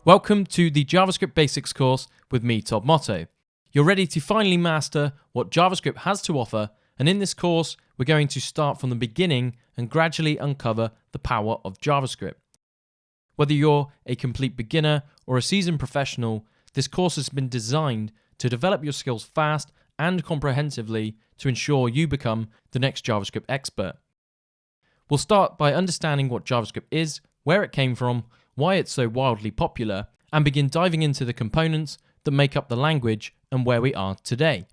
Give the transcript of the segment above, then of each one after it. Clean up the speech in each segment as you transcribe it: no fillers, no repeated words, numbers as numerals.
Welcome to the JavaScript Basics course with me, Todd Motto. You're ready to finally master what JavaScript has to offer, and in this course, we're going to start from the beginning and gradually uncover the power of JavaScript. Whether you're a complete beginner or a seasoned professional, this course has been designed to develop your skills fast and comprehensively to ensure you become the next JavaScript expert. We'll start by understanding what JavaScript is, where it came from, why it's so wildly popular, and begin diving into the components that make up the language and where we are today.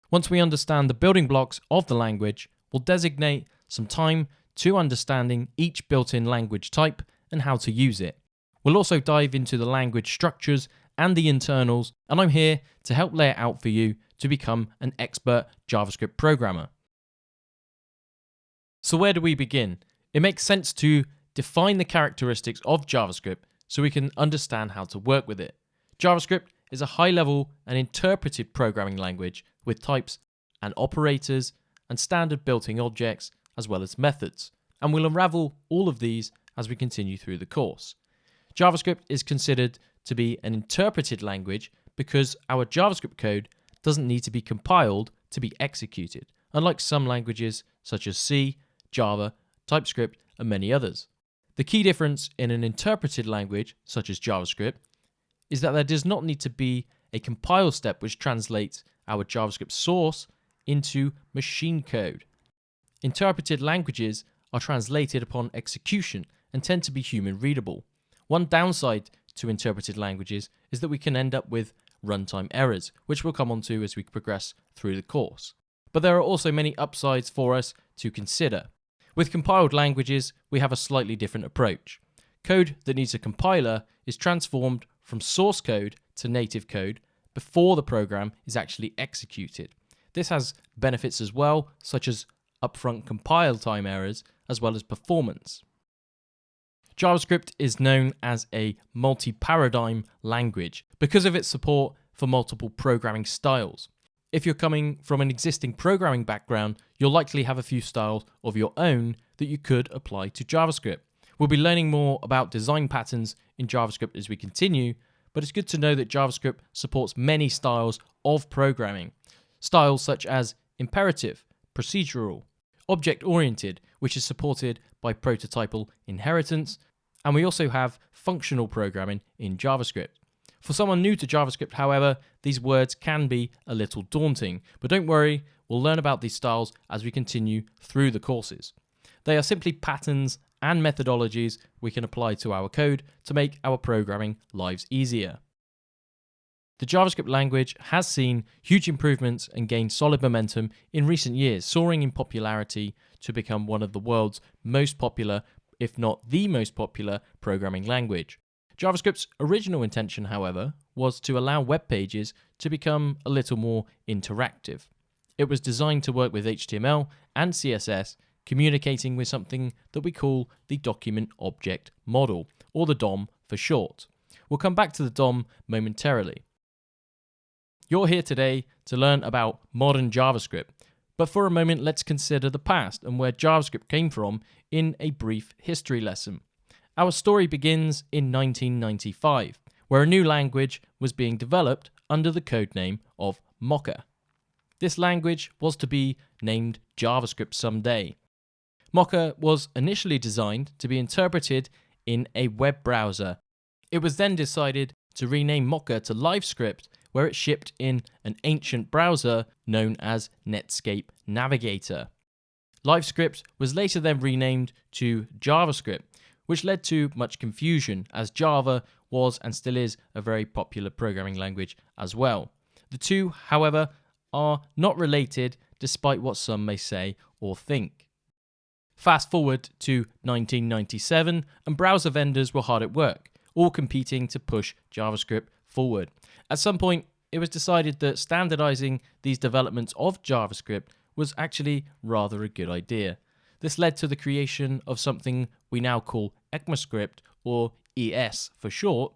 Once we understand the building blocks of the language, we'll designate some time to understanding each built-in language type and how to use it. We'll also dive into the language structures and the internals, and I'm here to help lay it out for you to become an expert JavaScript programmer. So where do we begin? It makes sense to define the characteristics of JavaScript so we can understand how to work with it. JavaScript is a high-level and interpreted programming language with types and operators and standard built-in objects as well as methods, and we'll unravel all of these as we continue through the course. JavaScript is considered to be an interpreted language because our JavaScript code doesn't need to be compiled to be executed, unlike some languages such as C, Java, TypeScript, and many others. The key difference in an interpreted language, such as JavaScript, is that there does not need to be a compile step which translates our JavaScript source into machine code. Interpreted languages are translated upon execution and tend to be human readable. One downside to interpreted languages is that we can end up with runtime errors, which we'll come on to as we progress through the course. But there are also many upsides for us to consider. With compiled languages, we have a slightly different approach. Code that needs a compiler is transformed from source code to native code before the program is actually executed. This has benefits as well, such as upfront compile time errors, as well as performance. JavaScript is known as a multi-paradigm language because of its support for multiple programming styles. If you're coming from an existing programming background, you'll likely have a few styles of your own that you could apply to JavaScript. We'll be learning more about design patterns in JavaScript as we continue, but it's good to know that JavaScript supports many styles of programming. Styles such as imperative, procedural, object-oriented, which is supported by prototypal inheritance, and we also have functional programming in JavaScript. For someone new to JavaScript, however, these words can be a little daunting, but don't worry, we'll learn about these styles as we continue through the courses. They are simply patterns and methodologies we can apply to our code to make our programming lives easier. The JavaScript language has seen huge improvements and gained solid momentum in recent years, soaring in popularity to become one of the world's most popular, if not the most popular, programming language. JavaScript's original intention, however, was to allow web pages to become a little more interactive. It was designed to work with HTML and CSS, communicating with something that we call the Document Object Model, or the DOM for short. We'll come back to the DOM momentarily. You're here today to learn about modern JavaScript, but for a moment let's consider the past and where JavaScript came from in a brief history lesson. Our story begins in 1995, where a new language was being developed under the codename of Mocha. This language was to be named JavaScript someday. Mocha was initially designed to be interpreted in a web browser. It was then decided to rename Mocha to LiveScript, where it shipped in an ancient browser known as Netscape Navigator. LiveScript was later then renamed to JavaScript, which led to much confusion as Java was and still is a very popular programming language as well. The two, however, are not related despite what some may say or think. Fast forward to 1997 and browser vendors were hard at work, all competing to push JavaScript forward. At some point, it was decided that standardizing these developments of JavaScript was actually rather a good idea. This led to the creation of something we now call ECMAScript, or ES for short.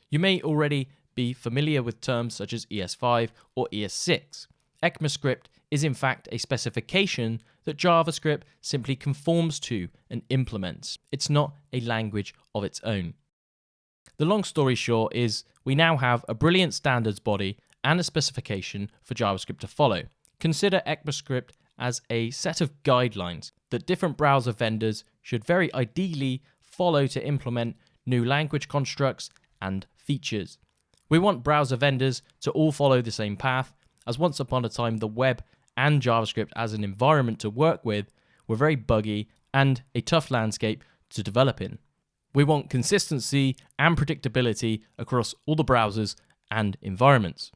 You may already be familiar with terms such as ES5 or ES6. ECMAScript is in fact a specification that JavaScript simply conforms to and implements. It's not a language of its own. The long story short is we now have a brilliant standards body and a specification for JavaScript to follow. Consider ECMAScript as a set of guidelines that different browser vendors should very ideally follow to implement new language constructs and features. We want browser vendors to all follow the same path, as once upon a time the web and JavaScript as an environment to work with were very buggy and a tough landscape to develop in. We want consistency and predictability across all the browsers and environments.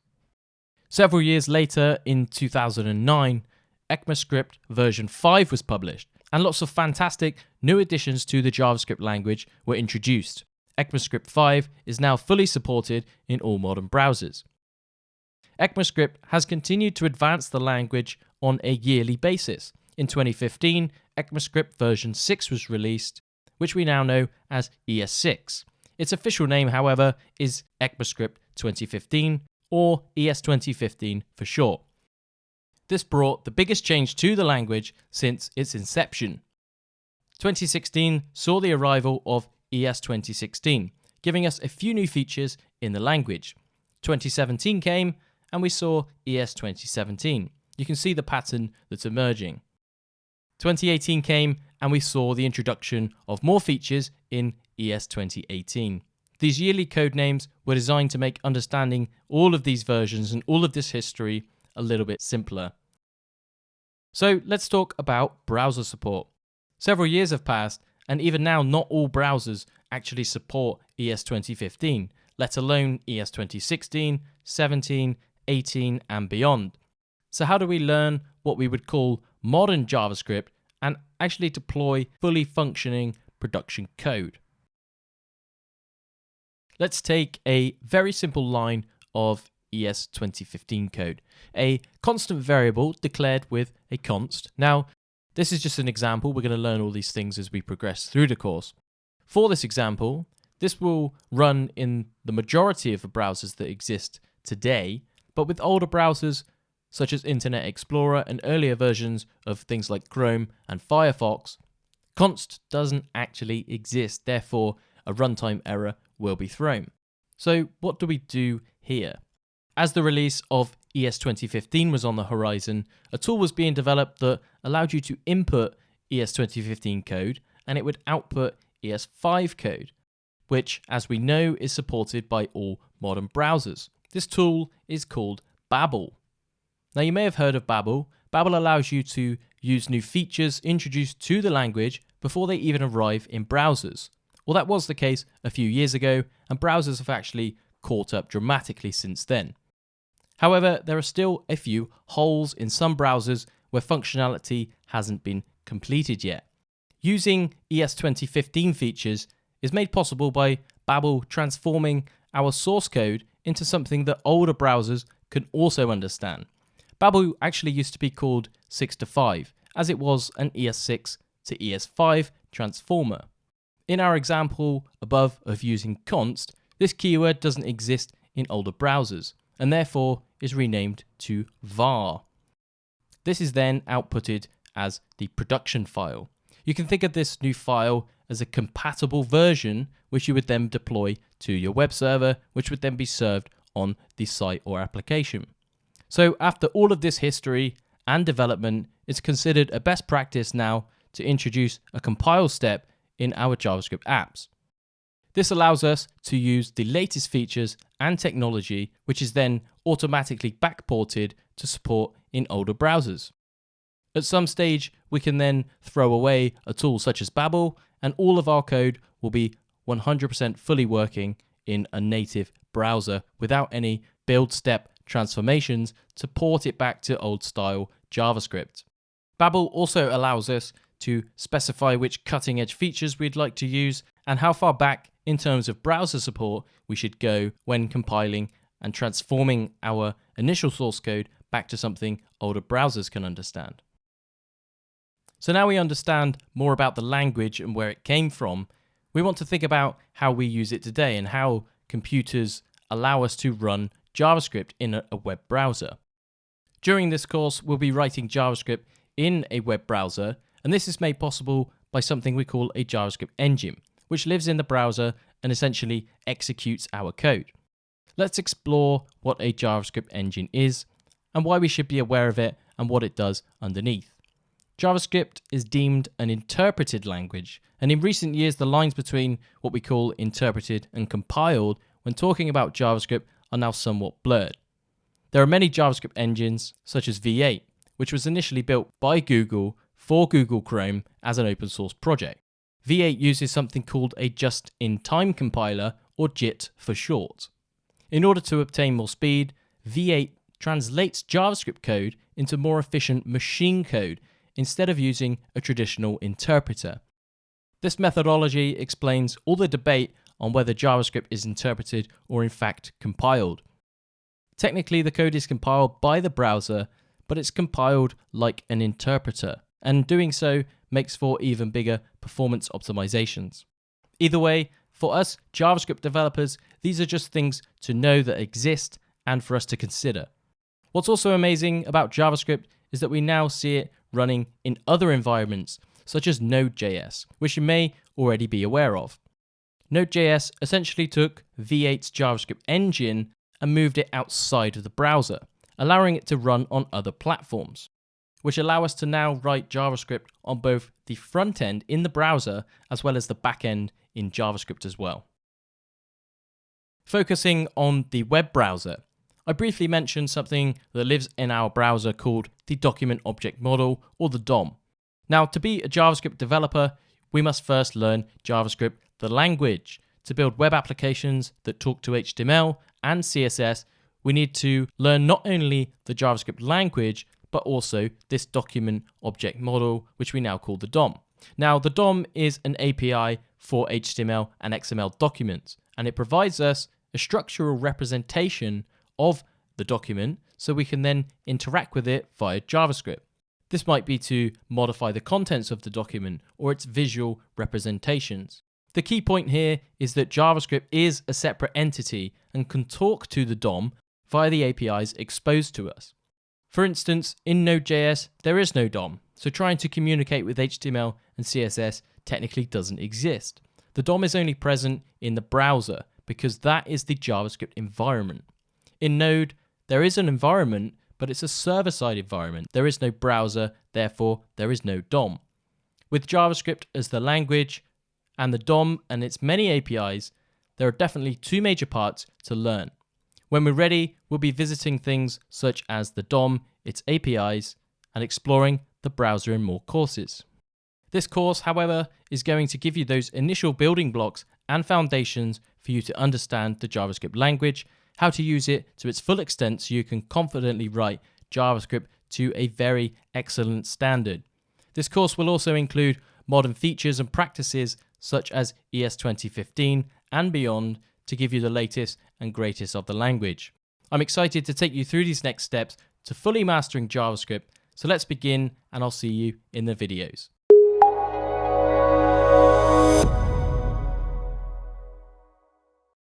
Several years later, in 2009, ECMAScript version 5 was published, and lots of fantastic new additions to the JavaScript language were introduced. ECMAScript 5 is now fully supported in all modern browsers. ECMAScript has continued to advance the language on a yearly basis. In 2015, ECMAScript version 6 was released, which we now know as ES6. Its official name, however, is ECMAScript 2015, or ES 2015 for short. This brought the biggest change to the language since its inception. 2016 saw the arrival of ES 2016, giving us a few new features in the language. 2017 came, and we saw ES 2017. You can see the pattern that's emerging. 2018 came, and we saw the introduction of more features in ES 2018. These yearly code names were designed to make understanding all of these versions and all of this history a little bit simpler. So let's talk about browser support. Several years have passed, and even now not all browsers actually support ES 2015, let alone ES 2016, 17, 18 and beyond. So how do we learn what we would call modern JavaScript and actually deploy fully functioning production code? Let's take a very simple line of ES 2015 code, a constant variable declared with a const. Now, this is just an example. We're going to learn all these things as we progress through the course. For this example, this will run in the majority of the browsers that exist today, but with older browsers such as Internet Explorer and earlier versions of things like Chrome and Firefox, const doesn't actually exist. Therefore, a runtime error will be thrown. So what do we do here? As the release of ES 2015 was on the horizon, a tool was being developed that allowed you to input ES 2015 code and it would output ES5 code, which, as we know, is supported by all modern browsers. This tool is called Babel. Now, you may have heard of Babel. Babel allows you to use new features introduced to the language before they even arrive in browsers. Well, that was the case a few years ago, and browsers have actually caught up dramatically since then. However, there are still a few holes in some browsers where functionality hasn't been completed yet. Using ES 2015 features is made possible by Babel transforming our source code into something that older browsers can also understand. Babel actually used to be called 6 to 5, as it was an ES6 to ES5 transformer. In our example above of using const, this keyword doesn't exist in older browsers, and therefore is renamed to var. This is then outputted as the production file. You can think of this new file as a compatible version, which you would then deploy to your web server, which would then be served on the site or application. So after all of this history and development, it's considered a best practice now to introduce a compile step in our JavaScript apps. This allows us to use the latest features and technology, which is then automatically backported to support in older browsers. At some stage, we can then throw away a tool such as Babel, and all of our code will be 100% fully working in a native browser without any build step transformations to port it back to old style JavaScript. Babel also allows us to specify which cutting edge features we'd like to use and how far back in terms of browser support we should go when compiling and transforming our initial source code back to something older browsers can understand. So now we understand more about the language and where it came from, we want to think about how we use it today and how computers allow us to run JavaScript in a web browser. During this course, we'll be writing JavaScript in a web browser, and this is made possible by something we call a JavaScript engine, which lives in the browser and essentially executes our code. Let's explore what a JavaScript engine is and why we should be aware of it and what it does underneath. JavaScript is deemed an interpreted language, and in recent years the lines between what we call interpreted and compiled when talking about JavaScript are now somewhat blurred. There are many JavaScript engines, such as V8, which was initially built by Google for Google Chrome as an open source project. V8 uses something called a just-in-time compiler, or JIT for short. In order to obtain more speed, V8 translates JavaScript code into more efficient machine code instead of using a traditional interpreter. This methodology explains all the debate on whether JavaScript is interpreted or in fact compiled. Technically, the code is compiled by the browser, but it's compiled like an interpreter, and doing so makes for even bigger performance optimizations. Either way, for us JavaScript developers, these are just things to know that exist and for us to consider. What's also amazing about JavaScript is that we now see it running in other environments, such as Node.js, which you may already be aware of. Node.js essentially took V8's JavaScript engine and moved it outside of the browser, allowing it to run on other platforms, which allow us to now write JavaScript on both the front end in the browser as well as the back end in JavaScript as well. Focusing on the web browser, I briefly mentioned something that lives in our browser called the Document Object Model, or the DOM. Now, to be a JavaScript developer, we must first learn JavaScript, the language. To build web applications that talk to HTML and CSS, we need to learn not only the JavaScript language, but also this Document Object Model, which we now call the DOM. Now, the DOM is an API for HTML and XML documents, and it provides us a structural representation of the document so we can then interact with it via JavaScript. This might be to modify the contents of the document or its visual representations. The key point here is that JavaScript is a separate entity and can talk to the DOM via the APIs exposed to us. For instance, in Node.js, there is no DOM, so trying to communicate with HTML and CSS technically doesn't exist. The DOM is only present in the browser because that is the JavaScript environment. In Node, there is an environment, but it's a server-side environment. There is no browser, therefore there is no DOM. With JavaScript as the language and the DOM and its many APIs, there are definitely two major parts to learn. When we're ready, we'll be visiting things such as the DOM, its APIs, and exploring the browser in more courses. This course, however, is going to give you those initial building blocks and foundations for you to understand the JavaScript language, how to use it to its full extent so you can confidently write JavaScript to a very excellent standard. This course will also include modern features and practices such as ES 2015 and beyond to give you the latest and greatest of the language. I'm excited to take you through these next steps to fully mastering JavaScript, so let's begin and I'll see you in the videos.